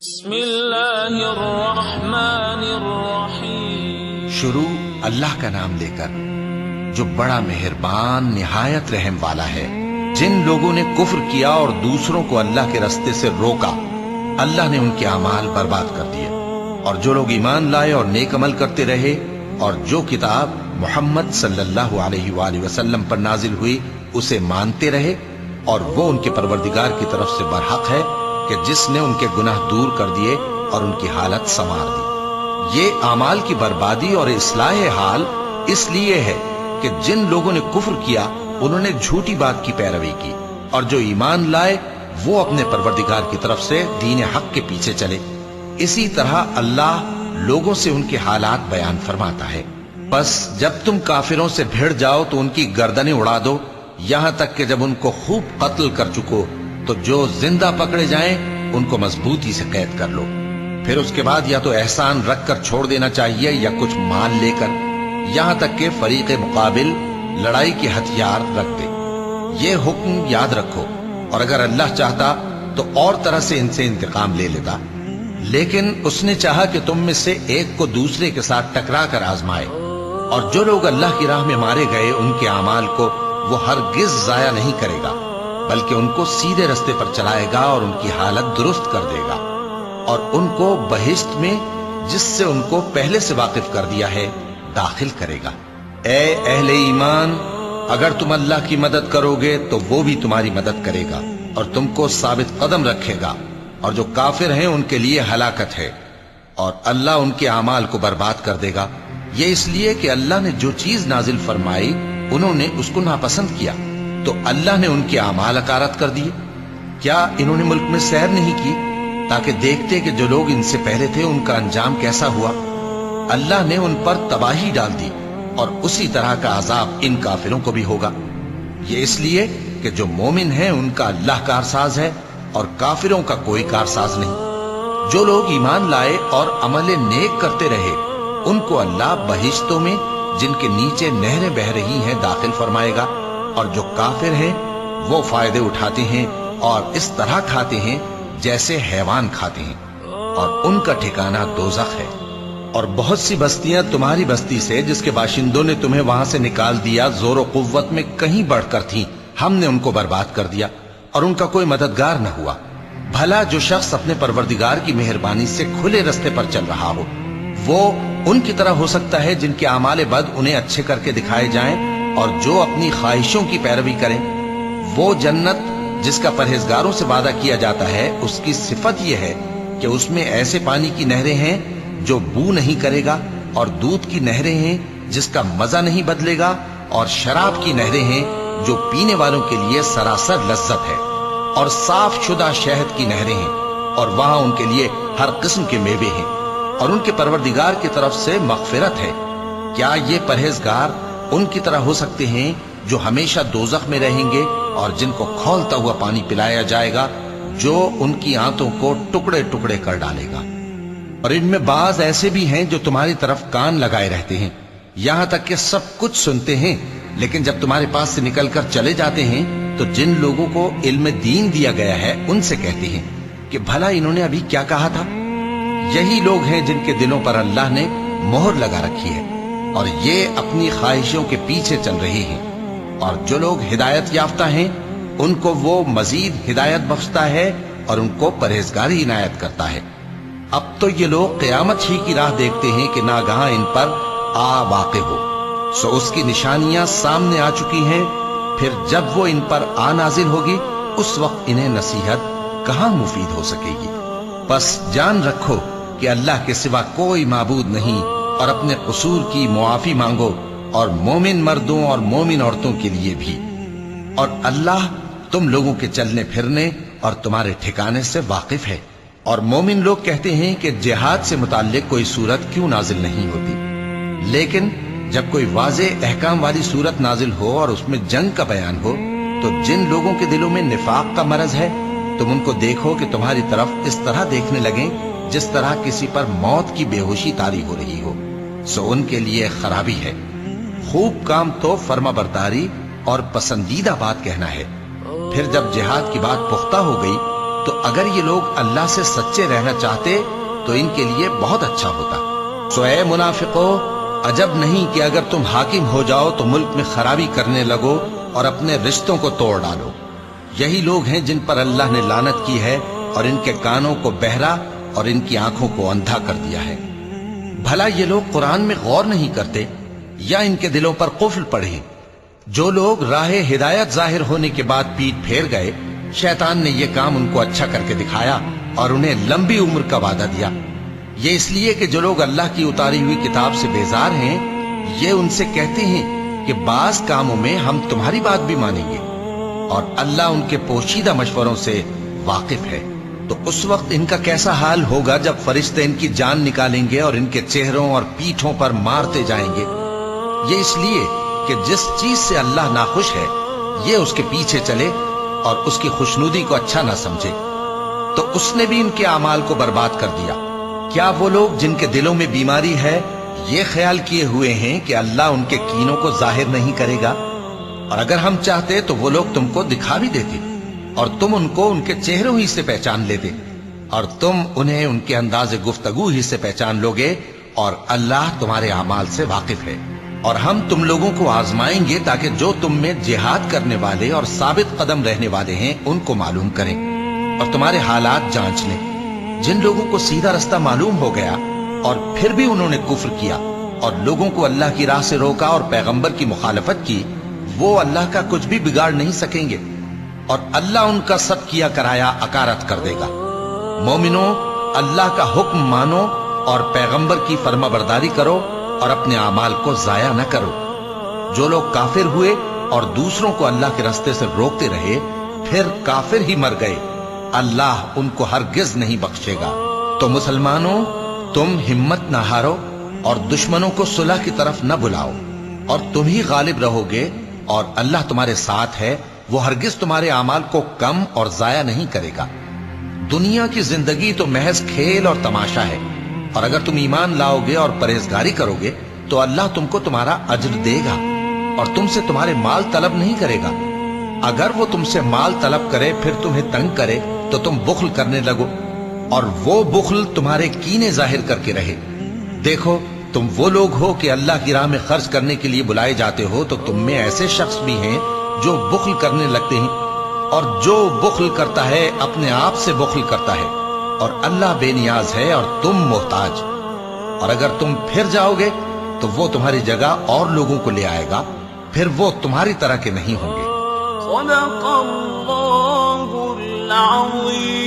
بسم اللہ الرحمن الرحیم۔ شروع اللہ کا نام لے کر جو بڑا مہربان نہایت رحم والا ہے۔ جن لوگوں نے کفر کیا اور دوسروں کو اللہ کے رستے سے روکا، اللہ نے ان کے اعمال برباد کر دیے، اور جو لوگ ایمان لائے اور نیک عمل کرتے رہے اور جو کتاب محمد صلی اللہ علیہ وآلہ وسلم پر نازل ہوئی اسے مانتے رہے، اور وہ ان کے پروردگار کی طرف سے برحق ہے کہ جس نے ان کے گناہ دور کر دیے اور ان کی حالت سنوار دی۔ یہ اعمال کی بربادی اور اصلاح حال اس لیے ہے کہ جن لوگوں نے کفر کیا انہوں نے جھوٹی بات کی پیروی کی، اور جو ایمان لائے وہ اپنے پروردگار کی طرف سے دین حق کے پیچھے چلے۔ اسی طرح اللہ لوگوں سے ان کے حالات بیان فرماتا ہے۔ بس جب تم کافروں سے بھیڑ جاؤ تو ان کی گردنیں اڑا دو، یہاں تک کہ جب ان کو خوب قتل کر چکو تو جو زندہ پکڑے جائیں ان کو مضبوطی سے قید کر لو۔ پھر اس کے بعد یا تو احسان رکھ کر چھوڑ دینا چاہیے یا کچھ مال لے کر، یہاں تک کہ فریق مقابل لڑائی کے ہتھیار رکھ دے۔ یہ حکم یاد رکھو، اور اگر اللہ چاہتا تو اور طرح سے ان سے انتقام لے لیتا، لیکن اس نے چاہا کہ تم میں سے ایک کو دوسرے کے ساتھ ٹکرا کر آزمائے۔ اور جو لوگ اللہ کی راہ میں مارے گئے ان کے اعمال کو وہ ہرگز ضائع نہیں کرے گا، بلکہ ان کو سیدھے رستے پر چلائے گا اور ان کی حالت درست کر دے گا، اور ان کو بہشت میں جس سے ان کو پہلے سے واقف کر دیا ہے داخل کرے گا۔ اے اہل ایمان، اگر تم اللہ کی مدد کرو گے تو وہ بھی تمہاری مدد کرے گا اور تم کو ثابت قدم رکھے گا، اور جو کافر ہیں ان کے لیے ہلاکت ہے، اور اللہ ان کے اعمال کو برباد کر دے گا۔ یہ اس لیے کہ اللہ نے جو چیز نازل فرمائی انہوں نے اس کو ناپسند کیا، تو اللہ نے ان کے اعمال اکارت کر دیے۔ کیا انہوں نے ملک میں سیر نہیں کی تاکہ دیکھتے کہ جو لوگ ان سے پہلے تھے ان کا انجام کیسا ہوا؟ اللہ نے ان پر تباہی ڈال دی، اور اسی طرح کا عذاب ان کافروں کو بھی ہوگا۔ یہ اس لیے کہ جو مومن ہیں ان کا اللہ کارساز ہے اور کافروں کا کوئی کارساز نہیں۔ جو لوگ ایمان لائے اور عمل نیک کرتے رہے ان کو اللہ بہشتوں میں جن کے نیچے نہریں بہ رہی ہیں داخل فرمائے گا، اور جو کافر ہیں وہ فائدے اٹھاتے ہیں اور اس طرح کھاتے ہیں جیسے حیوان کھاتے ہیں، اور ان کا ٹھکانہ دوزخ ہے۔ اور بہت سی بستیاں تمہاری بستی سے جس کے باشندوں نے تمہیں وہاں سے نکال دیا زور و قوت میں کہیں بڑھ کر تھیں، ہم نے ان کو برباد کر دیا اور ان کا کوئی مددگار نہ ہوا۔ بھلا جو شخص اپنے پروردگار کی مہربانی سے کھلے رستے پر چل رہا ہو وہ ان کی طرح ہو سکتا ہے جن کے اعمال بد انہیں اچھے کر کے دکھائے جائیں، اور جو اپنی خواہشوں کی پیروی کریں۔ وہ جنت جس کا پرہیزگاروں سے وعدہ کیا جاتا ہے اس کی صفت یہ ہے کہ اس میں ایسے پانی کی نہریں ہیں جو بو نہیں کرے گا، اور دودھ کی نہریں ہیں جس کا مزہ نہیں بدلے گا، اور شراب کی نہریں ہیں جو پینے والوں کے لیے سراسر لذت ہے، اور صاف شدہ شہد کی نہریں ہیں، اور وہاں ان کے لیے ہر قسم کے میوے ہیں، اور ان کے پروردگار کی طرف سے مغفرت ہے۔ کیا یہ پرہیزگار ان کی طرح ہو سکتے ہیں جو ہمیشہ دوزخ میں رہیں گے اور جن کو کھولتا ہوا پانی پلایا جائے گا جو ان کی آنتوں کو ٹکڑے ٹکڑے کر ڈالے گا؟ اور ان میں بعض ایسے بھی ہیں جو تمہاری طرف کان لگائے رہتے ہیں، یہاں تک کہ سب کچھ سنتے ہیں، لیکن جب تمہارے پاس سے نکل کر چلے جاتے ہیں تو جن لوگوں کو علم دین دیا گیا ہے ان سے کہتے ہیں کہ بھلا انہوں نے ابھی کیا کہا تھا؟ یہی لوگ ہیں جن کے دلوں پر اللہ نے مہر لگا رکھی ہے، اور یہ اپنی خواہشوں کے پیچھے چل رہے ہیں۔ اور جو لوگ ہدایت یافتہ ہیں ان کو وہ مزید ہدایت بخشتا ہے اور ان کو پرہیزگاری عنایت کرتا ہے۔ اب تو یہ لوگ قیامت ہی کی راہ دیکھتے ہیں کہ ناگہاں ان پر آ واقع ہو، سو اس کی نشانیاں سامنے آ چکی ہیں، پھر جب وہ ان پر آ نازل ہوگی اس وقت انہیں نصیحت کہاں مفید ہو سکے گی۔ بس جان رکھو کہ اللہ کے سوا کوئی معبود نہیں، اور اپنے قصور کی معافی مانگو، اور مومن مردوں اور مومن عورتوں کے لیے بھی۔ اور اللہ تم لوگوں کے چلنے پھرنے اور تمہارے ٹھکانے سے واقف ہے۔ اور مومن لوگ کہتے ہیں کہ جہاد سے متعلق کوئی صورت کیوں نازل نہیں ہوتی، لیکن جب کوئی واضح احکام والی صورت نازل ہو اور اس میں جنگ کا بیان ہو تو جن لوگوں کے دلوں میں نفاق کا مرض ہے تم ان کو دیکھو کہ تمہاری طرف اس طرح دیکھنے لگیں جس طرح کسی پر موت کی بے ہوشی طاری ہو رہی ہو، سو ان کے لیے خرابی ہے۔ خوب کام تو فرما برداری اور پسندیدہ بات کہنا ہے، پھر جب جہاد کی بات پختہ ہو گئی تو اگر یہ لوگ اللہ سے سچے رہنا چاہتے تو ان کے لیے بہت اچھا ہوتا۔ سو اے منافقو، عجب نہیں کہ اگر تم حاکم ہو جاؤ تو ملک میں خرابی کرنے لگو اور اپنے رشتوں کو توڑ ڈالو۔ یہی لوگ ہیں جن پر اللہ نے لعنت کی ہے اور ان کے کانوں کو بہرا اور ان کی آنکھوں کو اندھا کر دیا ہے۔ بھلا یہ لوگ قرآن میں غور نہیں کرتے یا ان کے دلوں پر قفل پڑے؟ جو لوگ راہ ہدایت ظاہر ہونے کے بعد پیٹ پھیر گئے، شیطان نے یہ کام ان کو اچھا کر کے دکھایا اور انہیں لمبی عمر کا وعدہ دیا۔ یہ اس لیے کہ جو لوگ اللہ کی اتاری ہوئی کتاب سے بیزار ہیں، یہ ان سے کہتے ہیں کہ بعض کاموں میں ہم تمہاری بات بھی مانیں گے، اور اللہ ان کے پوشیدہ مشوروں سے واقف ہے۔ تو اس وقت ان کا کیسا حال ہوگا جب فرشتے ان کی جان نکالیں گے اور ان کے چہروں اور پیٹھوں پر مارتے جائیں گے۔ یہ اس لیے کہ جس چیز سے اللہ ناخوش ہے یہ اس کے پیچھے چلے اور اس کی خوشنودی کو اچھا نہ سمجھے، تو اس نے بھی ان کے اعمال کو برباد کر دیا۔ کیا وہ لوگ جن کے دلوں میں بیماری ہے یہ خیال کیے ہوئے ہیں کہ اللہ ان کے کینوں کو ظاہر نہیں کرے گا؟ اور اگر ہم چاہتے تو وہ لوگ تم کو دکھا بھی دیتے اور تم ان کو ان کے چہروں ہی سے پہچان لیتے، اور تم انہیں ان کے انداز گفتگو ہی سے پہچان لوگے، اور اللہ تمہارے اعمال سے واقف ہے۔ اور ہم تم لوگوں کو آزمائیں گے تاکہ جو تم میں جہاد کرنے والے اور ثابت قدم رہنے والے ہیں ان کو معلوم کریں اور تمہارے حالات جانچ لیں۔ جن لوگوں کو سیدھا رستہ معلوم ہو گیا اور پھر بھی انہوں نے کفر کیا اور لوگوں کو اللہ کی راہ سے روکا اور پیغمبر کی مخالفت کی، وہ اللہ کا کچھ بھی بگاڑ نہیں سکیں گے، اور اللہ ان کا سب کیا کرایا اکارت کر دے گا۔ مومنو، اللہ کا حکم مانو اور پیغمبر کی فرما برداری کرو اور اپنے اعمال کو ضائع نہ کرو۔ جو لوگ کافر ہوئے اور دوسروں کو اللہ کے راستے سے روکتے رہے پھر کافر ہی مر گئے، اللہ ان کو ہرگز نہیں بخشے گا۔ تو مسلمانوں، تم ہمت نہ ہارو اور دشمنوں کو صلح کی طرف نہ بلاؤ، اور تم ہی غالب رہو گے، اور اللہ تمہارے ساتھ ہے، وہ ہرگز تمہارے اعمال کو کم اور ضائع نہیں کرے گا۔ دنیا کی زندگی تو محض کھیل اور تماشا ہے، اور اگر تم ایمان لاؤ گے اور پرہیزگاری کرو گے تو اللہ تم کو تمہارا اجر دے گا اور تم سے تمہارے مال طلب نہیں کرے گا۔ اگر وہ تم سے مال طلب کرے پھر تمہیں تنگ کرے تو تم بخل کرنے لگو، اور وہ بخل تمہارے کینے ظاہر کر کے رہے۔ دیکھو، تم وہ لوگ ہو کہ اللہ کی راہ میں خرچ کرنے کے لیے بلائے جاتے ہو، تو تم میں ایسے شخص بھی ہیں جو بخل کرنے لگتے ہیں، اور جو بخل کرتا ہے اپنے آپ سے بخل کرتا ہے، اور اللہ بے نیاز ہے اور تم محتاج۔ اور اگر تم پھر جاؤ گے تو وہ تمہاری جگہ اور لوگوں کو لے آئے گا، پھر وہ تمہاری طرح کے نہیں ہوں گے۔ صدق اللہ العظیم۔